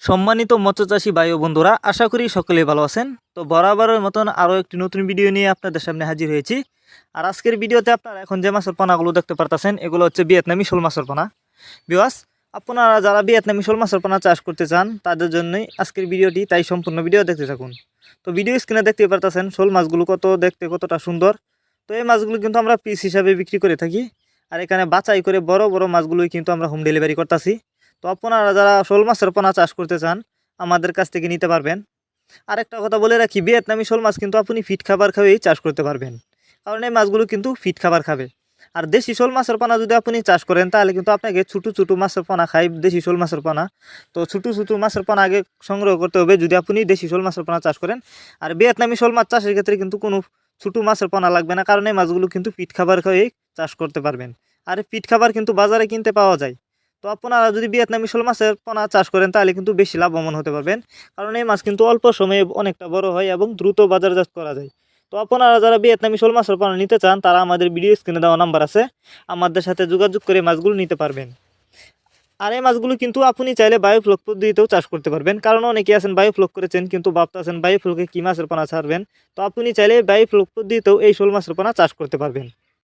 সম্মানিত মৎস্যচাষী ভাই ও বন্ধুরা, আশা করি সকলেই ভালো আছেন। তো বরাবরের মতন আরও একটি নতুন ভিডিও নিয়ে আপনাদের সামনে হাজির হয়েছি। আর আজকের ভিডিওতে আপনারা এখন যে মাছের পোনাগুলো দেখতে পারতেছেন, এগুলো হচ্ছে ভিয়েতনামি শোল মাছের পোনা। বিওয়াস, আপনারা যারা ভিয়েতনামি শোল মাছের পোনা চাষ করতে চান তাদের জন্যই আজকের ভিডিওটি, তাই সম্পূর্ণ ভিডিও দেখতে থাকুন। তো ভিডিও স্ক্রিনে দেখতে পারতেছেন শোল মাছগুলো কতটা সুন্দর। তো এই মাছগুলো কিন্তু আমরা পিস হিসাবে বিক্রি করে থাকি। আর এখানে বাছাই করে বড় বড় মাছগুলোই কিন্তু আমরা হোম ডেলিভারি করতেছি। তো আপনারা যারা শোল মাছের পোনা চাষ করতে চান আমাদের কাছ থেকে নিতে পারবেন। আরেকটা কথা বলে রাখি, ভিয়েতনামি শোল মাছ কিন্তু আপনি ফিট খাবার খাওয়াই চাষ করতে পারবেন, কারণ এই মাছগুলো কিন্তু ফিট খাবার খাবে। আর দেশি শোল মাছের পোনা যদি আপনি চাষ করেন তাহলে কিন্তু আপনাকে ছোটো ছোটো মাছের পোনা খাই দেশি শোল মাছের পোনা। তো ছোটো ছোটো মাছের পোনা আগে সংগ্রহ করতে হবে যদি আপনি দেশি শোল মাছের পোনা চাষ করেন। আর ভিয়েতনামি শোল মাছ চাষের ক্ষেত্রে কিন্তু কোনো ছোটো মাছের পোনা লাগবে না, কারণ এই মাছগুলো কিন্তু ফিট খাবার খাওয়াই চাষ করতে পারবেন। আর ফিট খাবার কিন্তু বাজারে কিনতে পাওয়া যায়। তো আপনারা যদি ভিয়েতনামি শোল মাছের পোনা চাষ করেন তাহলে কিন্তু বেশি লাভবান হতে পারবেন, কারণ এই মাছ কিন্তু অল্প সময়ে অনেকটা বড় হয় এবং দ্রুত বাজারজাত করা যায়। তো আপনারা যারা ভিয়েতনামি শোল মাছের পোনা নিতে চান তারা আমাদের ভিডিও স্ক্রিনে দেওয়া নাম্বার আছে, আমাদের সাথে যোগাযোগ করে মাছগুলো নিতে পারবেন। আর এই মাছগুলো কিন্তু আপনি চাইলে বায়োফ্লক পদ্ধতিতেও চাষ করতে পারবেন, কারণ অনেকে আছেন বায়োফ্লক করেছেন কিন্তু ভাবতেছেন বায়োফ্লকে কী মাছের পোনা ছাড়বেন। তো আপনি চাইলে বায়োফ্লক পদ্ধতিতেও এই শোল মাছের পোনা চাষ করতে পারবেন।